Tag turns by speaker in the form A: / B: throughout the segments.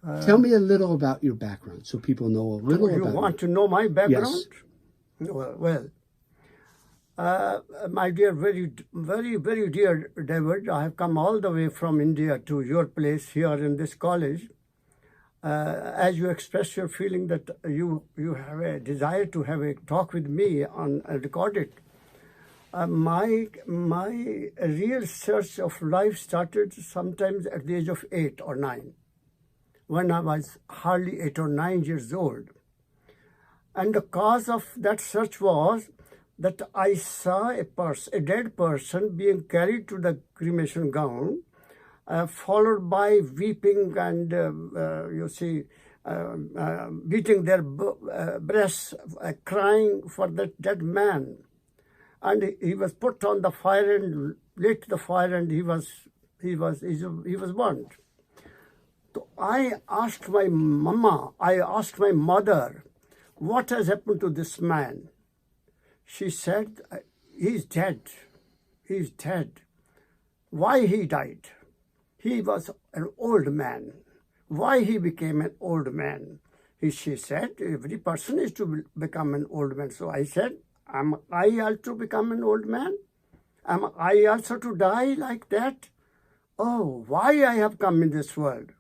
A: Tell me a little about your background so people know a little about
B: You want to know my background?
A: Yes.
B: Well, my dear, very dear David, I have come all the way from India to your place here in this college. As you express your feeling that you have a desire to have a talk with me on record it. My real search of life started sometimes at the age of 8 or 9, when I was hardly 8 or 9 years old. And the cause of that search was that I saw a dead person being carried to the cremation ground, followed by weeping and, beating their breasts, crying for that dead man. And he was put on the fire and lit the fire, and he was burnt. So I asked my mother, what has happened to this man? She said, he's dead. He's dead. Why he died? He was an old man. Why he became an old man? She said, every person is to become an old man. So I said, am I also become an old man? Am I also to die like that? Oh, why I have come in this world?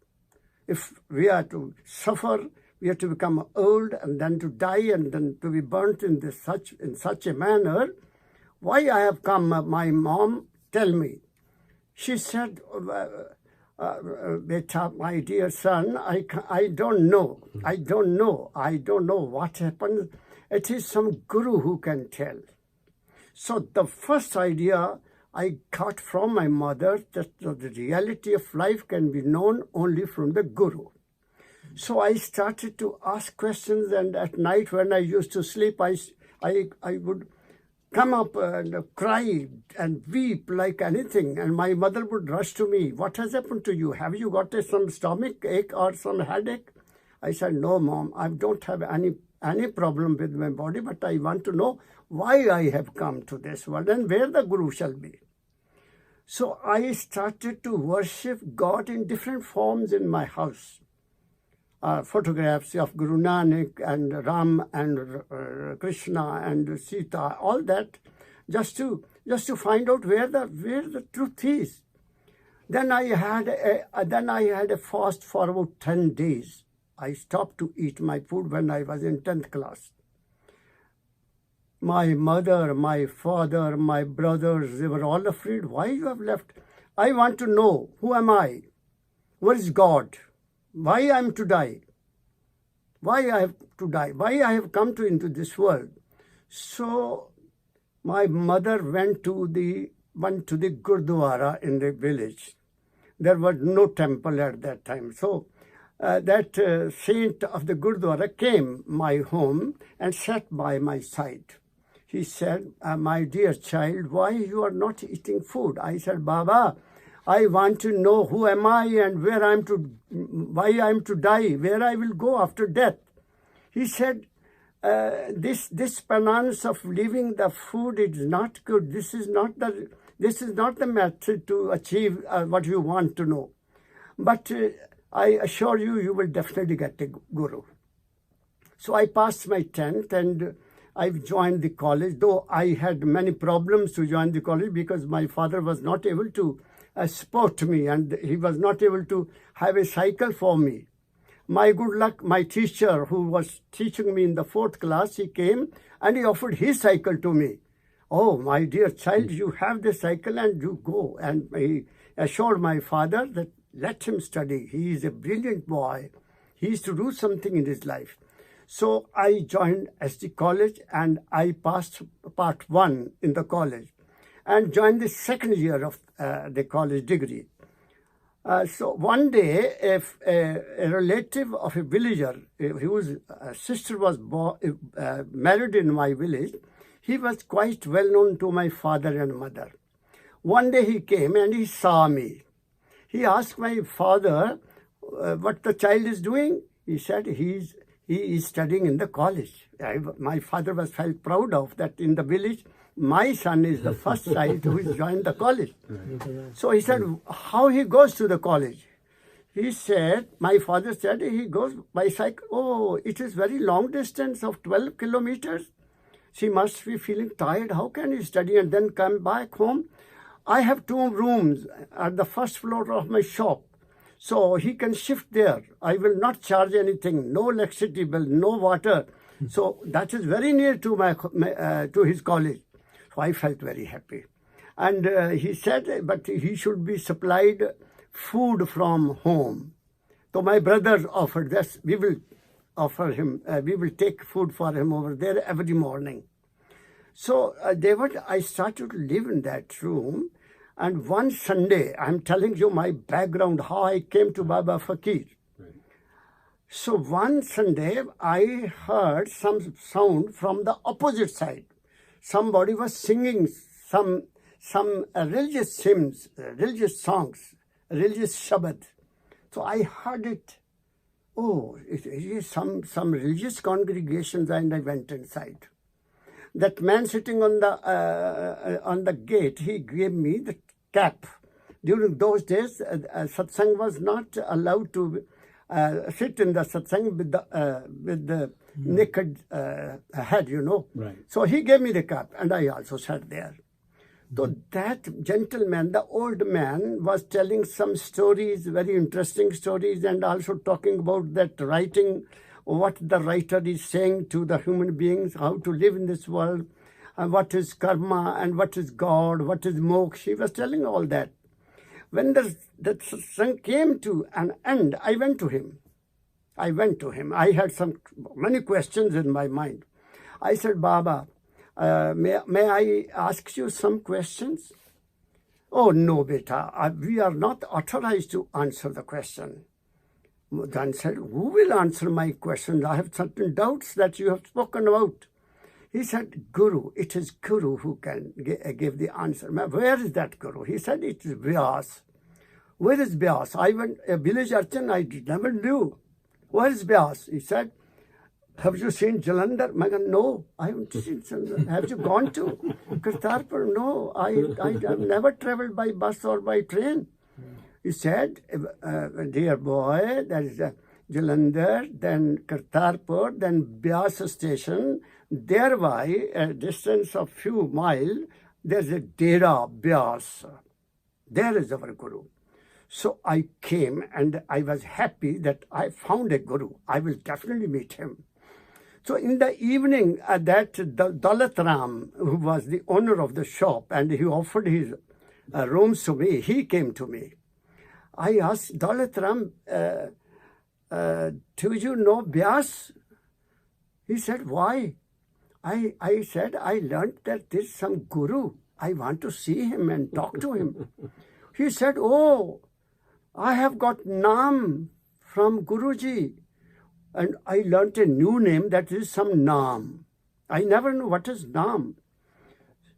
B: If we are to suffer, we are to become old and then to die and then to be burnt in such a manner. Why I have come, my mom, tell me. She said, Beta, my dear son, I don't know. I don't know what happened. It is some guru who can tell. So the first idea I got from my mother that the reality of life can be known only from the guru. So I started to ask questions, and at night when I used to sleep, I would come up and cry and weep like anything, and my mother would rush to me. What has happened to you? Have you got some stomach ache or some headache? I said, no, Mom, I don't have any problem with my body, but I want to know why I have come to this world and where the Guru shall be. So I started to worship God in different forms in my house. Photographs of Guru Nanak and Ram and Krishna and Sita, all that, just to find out where the truth is. Then I had a fast for about 10 days. I stopped to eat my food when I was in 10th class. My mother, my father, my brothers, they were all afraid. Why you have left? I want to know, who am I? Where is God? Why I am to die? Why I have to die? Why I have come into this world? So my mother went to the Gurdwara in the village. There was no temple at that time. So that saint of the Gurdwara came my home and sat by my side. He said, my dear child, why you are not eating food? I said, Baba, I want to know who am I and why I am to die, where I will go after death. He said, this penance of leaving the food is not good. This is not the method to achieve what you want to know. But I assure you, you will definitely get a guru. So I passed my 10th and I joined the college, though I had many problems to join the college because my father was not able to support me and he was not able to have a cycle for me. My good luck, my teacher who was teaching me in the 4th class, he came and he offered his cycle to me. Oh, my dear child, you have the cycle and you go. And he assured my father that let him study. He is a brilliant boy. He is to do something in his life. So I joined SD College and I passed part 1 in the college and joined the 2nd year of the college degree. So one day, a relative of a villager, whose sister was married in my village, he was quite well known to my father and mother. One day he came and he saw me. He asked my father what the child is doing. He said he is studying in the college. My father was felt proud of that in the village. My son is the first child who has joined the college. So he said, how he goes to the college? He said, my father said, he goes by cycle. Oh, it is very long distance of 12 kilometers. She must be feeling tired. How can he study and then come back home? I have 2 rooms at the first floor of my shop. So he can shift there. I will not charge anything, no electricity bill, no water. So that is very near to to his college. So I felt very happy. And he said, but he should be supplied food from home. So my brothers offered this. We will offer him, we will take food for him over there every morning. So I started to live in that room. And one Sunday, I'm telling you my background, how I came to Baba Fakir. Right. So one Sunday, I heard some sound from the opposite side. Somebody was singing some religious hymns, religious songs, religious Shabad. So I heard it. Oh, it is some religious congregations, and I went inside. That man sitting on the gate, he gave me the cap. During those days, satsang was not allowed to sit in the satsang with the naked head, you know.
A: Right.
B: So he gave me the cap, and I also sat there. So that gentleman, the old man, was telling some stories, very interesting stories, and also talking about that writing, what the writer is saying to the human beings, how to live in this world, and what is karma, and what is God, what is moksha. He was telling all that. When that satsang came to an end, I went to him. I had many questions in my mind. I said, Baba, may I ask you some questions? Oh, no, beta, we are not authorized to answer the question. Then said, who will answer my questions? I have certain doubts that you have spoken about. He said, Guru, it is Guru who can give the answer. Where is that Guru? He said, it is Vyas. Where is Vyas? I went, a village urchin, I never knew. Where is Vyas? He said, have you seen Jalandhar? I said, no, I haven't seen Jalandhar. Have you gone to Kartarpur? No, I have never traveled by bus or by train. He said, dear boy, there is Jalandhar, then Kartarpur, then Byas station. Thereby, a distance of few miles, there's a Dera Byas. There is our Guru. So I came and I was happy that I found a Guru. I will definitely meet him. So in the evening, that Daulat Ram, who was the owner of the shop, and he offered his rooms to me, he came to me. I asked Daulat Ram, do you know Vyas? He said, why? I said, I learned that there's some Guru. I want to see him and talk to him. He said, oh, I have got Naam from Guruji. And I learnt a new name, that is some Naam. I never knew what is Naam.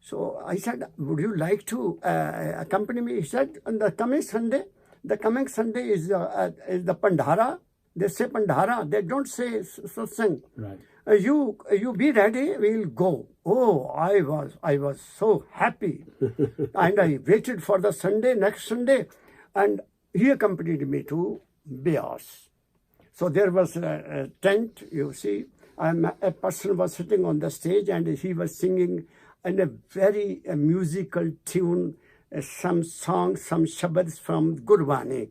B: So I said, would you like to accompany me? He said, on the coming Sunday is the Pandhara. They say Pandhara. They don't say satsang.
A: Right.
B: You be ready, we'll go. Oh, I was so happy. And I waited for the next Sunday, and he accompanied me to Byas. So there was a tent, you see, a person was sitting on the stage and he was singing in a very musical tune, some songs, some shabads from Gurbani,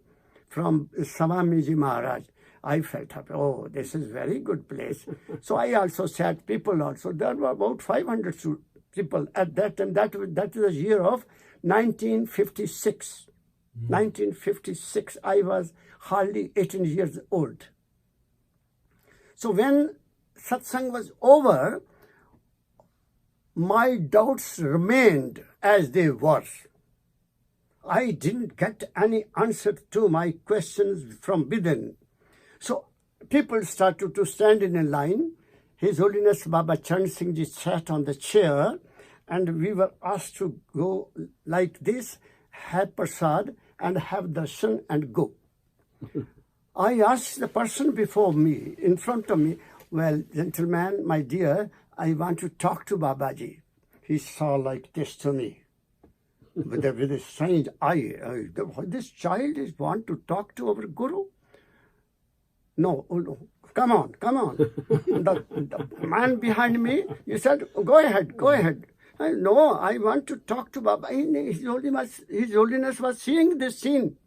B: from Swamiji Maharaj. I felt happy. Oh, this is very good place. So I also sat, people also. There were about 500 people at that time. That was the year of 1956. 1956, I was hardly 18 years old. So when satsang was over, my doubts remained as they were. I didn't get any answer to my questions from within. So people started to stand in a line. His Holiness Baba Charan Singh Ji sat on the chair, and we were asked to go like this, have prasad and have darshan and go. I asked the person before me, in front of me, well, gentleman, my dear, I want to talk to Babaji. He saw like this to me. with a strange eye. This child is want to talk to our Guru. No, oh, no. Come on, come on. The man behind me, he said, go ahead, go ahead. No, I want to talk to Baba. His Holiness was seeing this scene.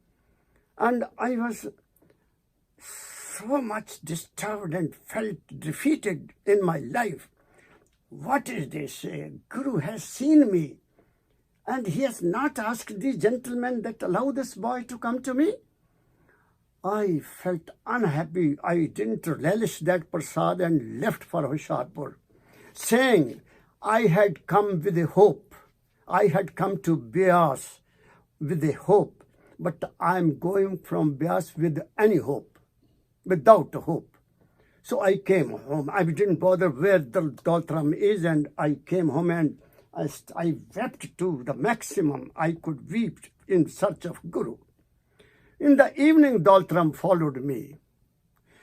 B: And I was so much disturbed and felt defeated in my life. What is this? Guru has seen me. And he has not asked the gentleman that allow this boy to come to me. I felt unhappy. I didn't relish that prasad and left for Hoshiarpur, saying I had come with a hope. I had come to Beas with a hope, but I am going from Beas with any hope, without a hope. So I came home. I didn't bother where the Daltram is, and I came home and I wept to the maximum I could weep in search of Guru. In the evening, Daltram followed me.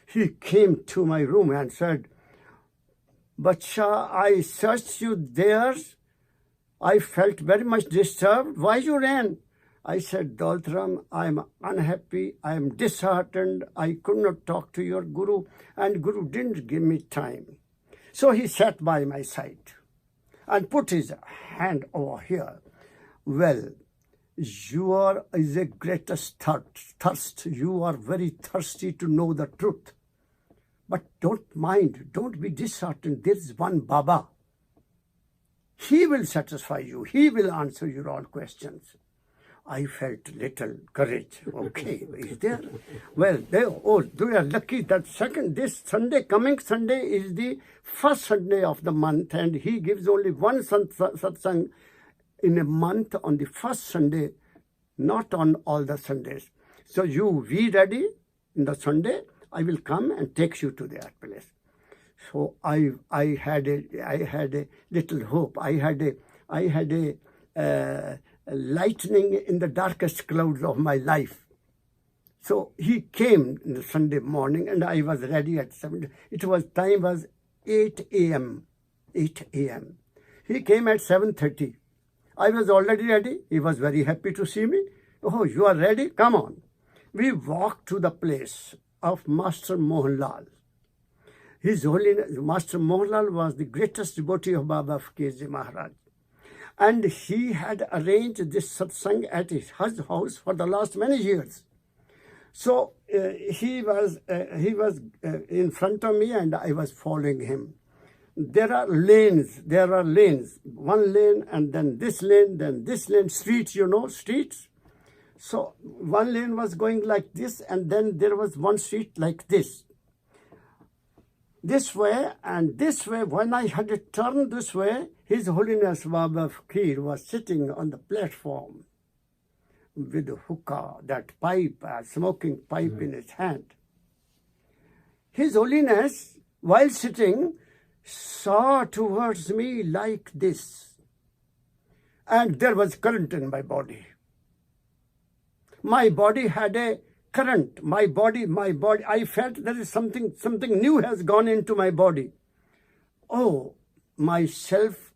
B: He came to my room and said, Bacha, I searched you there. I felt very much disturbed. Why you ran? I said, Daltram, I am unhappy. I am disheartened. I could not talk to your Guru, and Guru didn't give me time. So he sat by my side and put his hand over here. Well, you is a greatest thirst. You are very thirsty to know the truth. But don't mind, don't be disheartened. There is one Baba. He will satisfy you. He will answer your all questions. I felt little courage. Okay, is there? Well, they are lucky that this Sunday, coming Sunday, is the first Sunday of the month, and he gives only one satsang in a month on the first Sunday, not on all the Sundays. So you be ready in the Sunday. I will come and take you to that place. So I had a little hope. I had a lightning in the darkest clouds of my life. So he came in the Sunday morning, and I was ready at 7. Time was 8 a.m. 8 a.m. He came at 7:30. I was already ready. He was very happy to see me. Oh, you are ready? Come on. We walked to the place of Master Mohanlal. His Holiness, Master Mohanlal was the greatest devotee of Baba Fakirji Maharaj. And he had arranged this satsang at his house for the last many years. So he was in front of me, and I was following him. There are lanes. One lane, and then this lane, streets, streets. So one lane was going like this, and then there was one street like this. This way and this way. When I had to turn this way, His Holiness Baba Fakir was sitting on the platform with the hookah, that pipe, smoking pipe in his hand. His Holiness, while sitting, saw towards me like this. And there was current in my body. My body had a current. My body, I felt there is something new has gone into my body. Oh, myself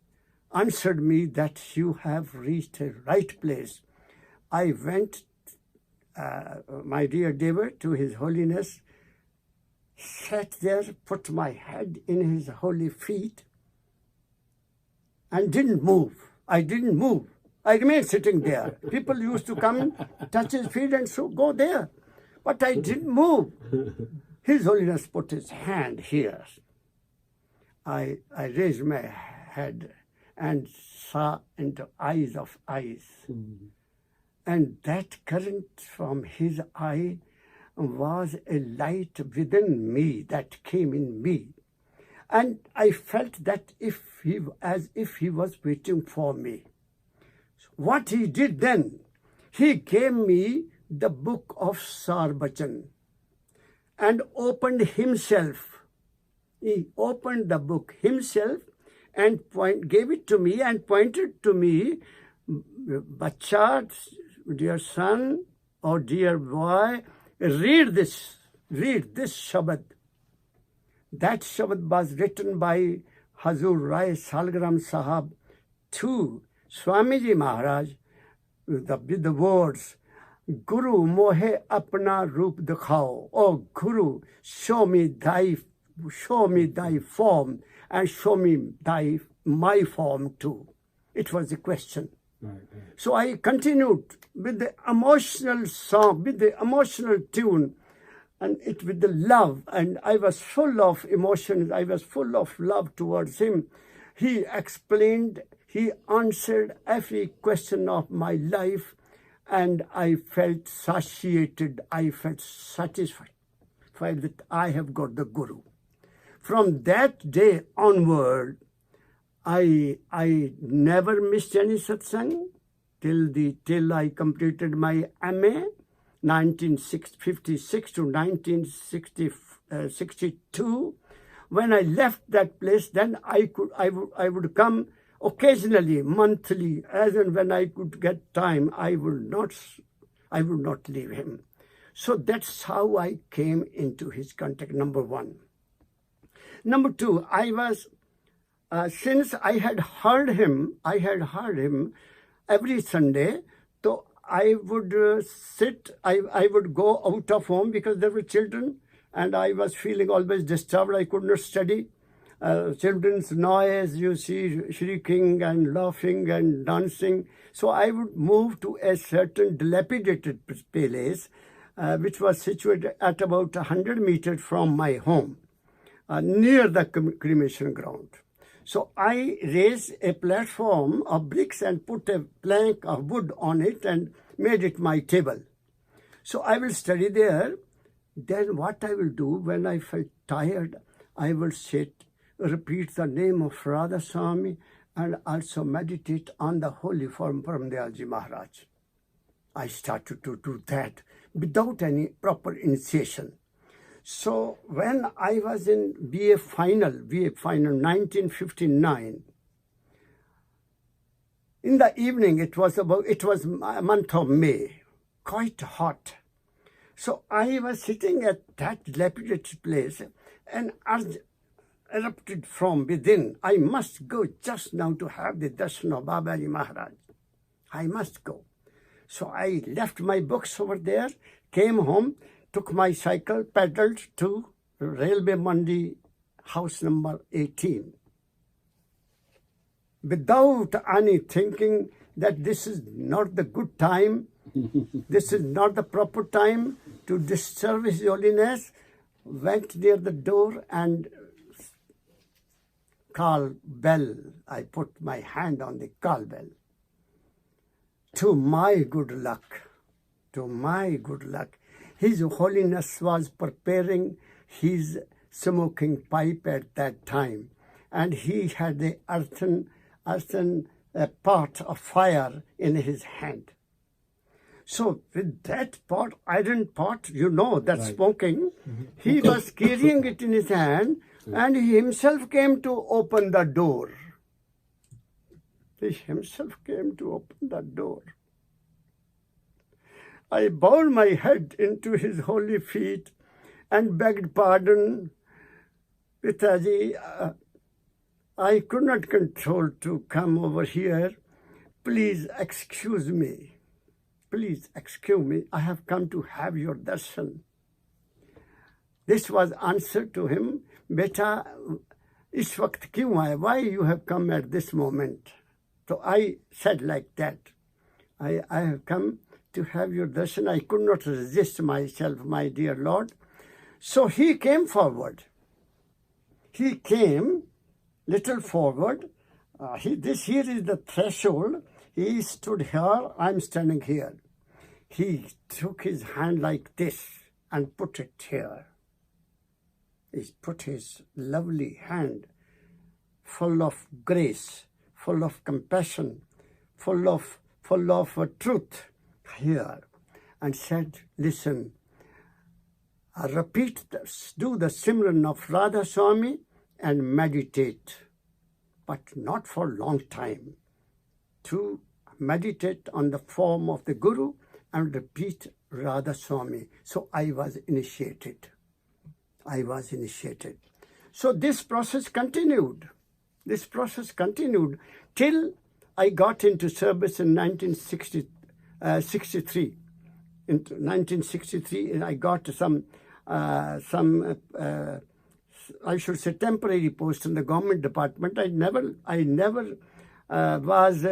B: answered me that you have reached a right place. I went, my dear David, to His Holiness, sat there, put my head in his holy feet, and didn't move. I didn't move. I remained sitting there. People used to come, touch his feet, and so go there. But I didn't move. His Holiness put his hand here. I raised my head and saw into eyes of eyes. And that current from his eye was a light within me that came in me. And I felt that as if he was waiting for me. What he did then, he gave me the book of Sarbachan and opened himself. He opened the book himself and gave it to me and pointed to me, Bacha, dear son or dear boy, read this Shabad. That Shabad was written by Hazur Rai Salgram Sahab to Swamiji Maharaj with the words, Guru mohe apna roop dikhao. Oh Guru, show me thy form and show me my form too. It was a question.
A: Right.
B: So I continued with the emotional song, with the emotional tune, and it with the love. And I was full of emotions. I was full of love towards him. He explained, he answered every question of my life, and I felt satiated. I felt satisfied that I have got the Guru. From that day onward, I never missed any satsang till I completed my MA, 1956 to 1962. When I left that place, then I would come occasionally, monthly, as and when I could get time. I would not leave him. So that's how I came into his contact. Number one. Number two, I was. Since I had heard him every Sunday, so I would I would go out of home because there were children, and I was feeling always disturbed. I could not study. Children's noise, you see, shrieking and laughing and dancing. So I would move to a certain dilapidated place, which was situated at about 100 meters from my home, near the cremation ground. So I raised a platform of bricks and put a plank of wood on it and made it my table. So I will study there. Then what I will do when I felt tired, I will sit, repeat the name of Radha Swami, and also meditate on the holy form from Dayaji Maharaj. I started to do that without any proper initiation. So when I was in BA final 1959, in the evening, it was a month of May, quite hot. So I was sitting at that dilapidated place, and urge erupted from within. I must go just now to have the darshan of Babaji Maharaj. I must go. So I left my books over there, came home, took my cycle, pedaled to Railway Mandi, house number 18. Without any thinking that this is not the good time, this is not the proper time to disturb His Holiness, went near the door and call bell. I put my hand on the call bell. To my good luck, His Holiness was preparing his smoking pipe at that time, and he had the earthen pot of fire in his hand. So with that pot, iron pot, that smoking, he was carrying it in his hand, and he himself came to open the door. I bowed my head into his holy feet and begged pardon. Pitaji, I could not control to come over here. Please excuse me. I have come to have your darshan. This was answer to him. Beta, is waqt kyun hai? Why you have come at this moment? So I said like that. I have come to have your darshan. I could not resist myself, my dear Lord. So he came forward. He came little forward. This here is the threshold. He stood here. I'm standing here. He took his hand like this and put it here. He put his lovely hand, full of grace, full of compassion, full of truth here, and said, listen, repeat this, do the Simran of Radha Swami and meditate, but not for a long time. To meditate on the form of the Guru and repeat Radha Swami. So I was initiated. So this process continued. Till I got into service in 1963. 63. In 1963, and I got some I should say temporary post in the government department. I never was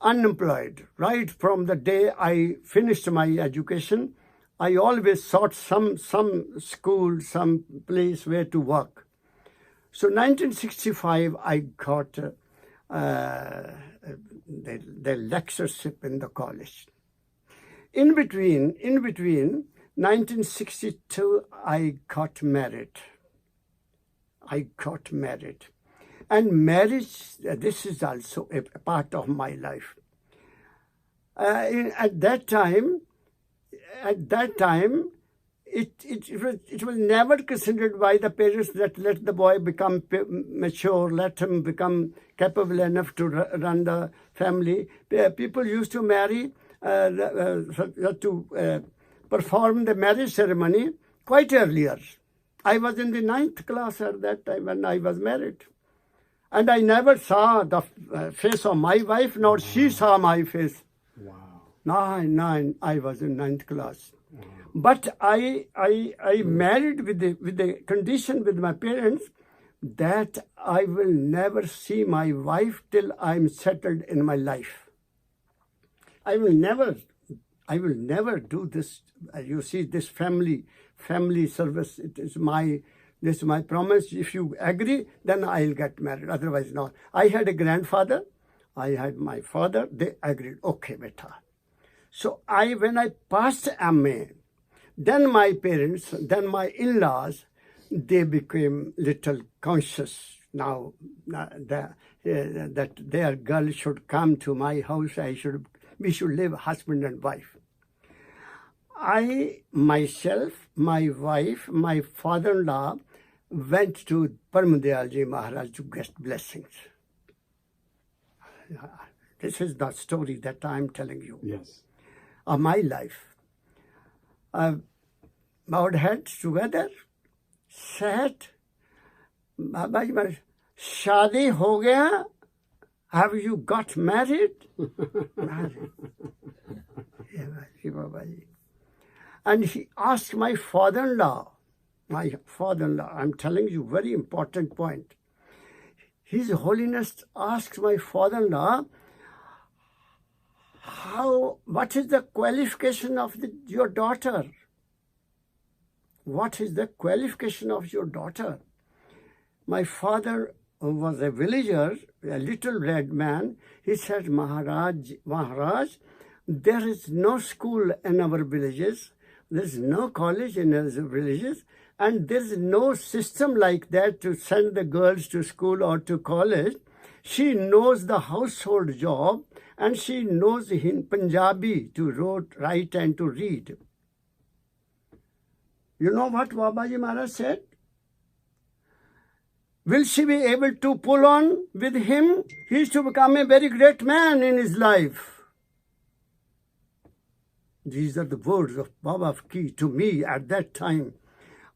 B: unemployed. Right from the day I finished my education, I always sought some school, some place where to work. So 1965, I got the lectureship in the college. In between 1962, I got married. And marriage, this is also a part of my life. At that time, it was never considered by the parents that let the boy become mature, let him become capable enough to run the family. People used to marry, to perform the marriage ceremony quite earlier. I was in the 9th class at that time when I was married. And I never saw the face of my wife, nor she saw my face.
A: Wow.
B: Nine. I was in 9th class. Wow. But I married with the condition with my parents that I will never see my wife till I'm settled in my life. I will never do this. You see, this family service. This is my promise. If you agree, then I'll get married. Otherwise, not. I had a grandfather. I had my father. They agreed. Okay, beta. So when I passed MA, then my parents, then my in-laws, they became little conscious now that their girl should come to my house. We should live husband and wife. I, myself, my wife, my father-in-law went to Kamalji Maharaj to get blessings. This is the story that I'm telling you.
A: Yes.
B: Of my life. Bowed heads together, sat. Baba Ji Maharaj, Shadi ho gaya? Have you got married? And he asked my father-in-law, I'm telling you, very important point. His Holiness asked my father-in-law, what is the qualification of your daughter? What is the qualification of your daughter? My father was a villager, a little red man. He said, Maharaj, there is no school in our villages. There's no college in our villages. And there's no system like that to send the girls to school or to college. She knows the household job and she knows in Punjabi to write and to read. You know what Babaji Maharaj said? Will she be able to pull on with him? He is to become a very great man in his life. These are the words of Baba Ki to me at that time.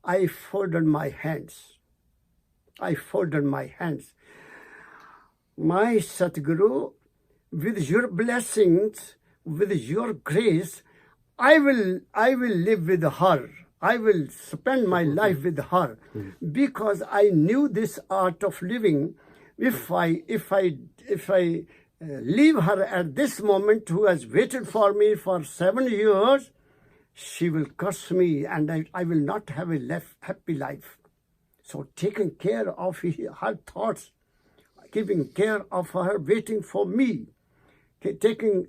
B: I folded my hands. My Satguru, with your blessings, with your grace, I will live with her. I will spend my life with her because I knew this art of living. If I leave her at this moment, who has waited for me for 7 years, she will curse me and I will not have a happy life. So taking care of her thoughts, giving care of her, waiting for me, taking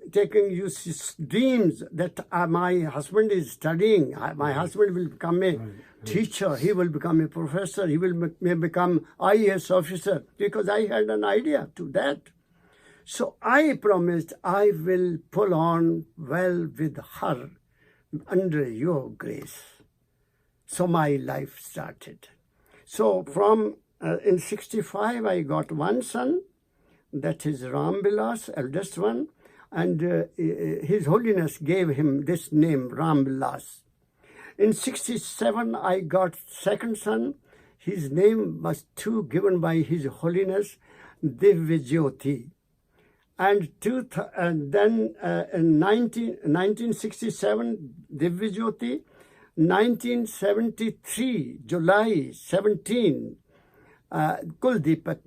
B: dreams that my husband is studying. My husband will become a teacher. He will become a professor. He may become IAS officer because I had an idea to that. So I promised I will pull on well with her under your grace. So my life started. So from in 65, I got one son. That is Ram Vilas, eldest one, and His Holiness gave him this name, Ram Vilas. In 67, I got second son. His name was too given by His Holiness, Divya Jyoti. And then in 1967, Divya Jyoti, 1973, July 17, Kuldeepak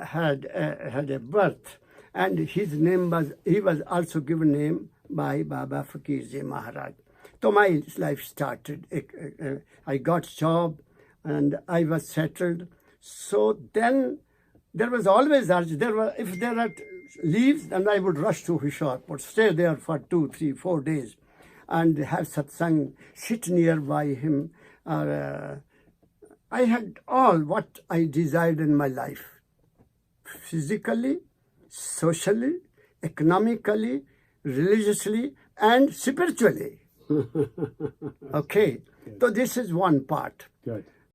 B: had a birth, and his name he was also given name by Baba Fakirji Maharaj. So my life started. I got job and I was settled. So then there was always urge. If there are leaves, then I would rush to Hishar, but stay there for 2, 3, 4 days and have satsang, sit nearby him. I had all what I desired in my life, physically, socially, economically, religiously, and spiritually. Okay, so this is one part.
A: Good.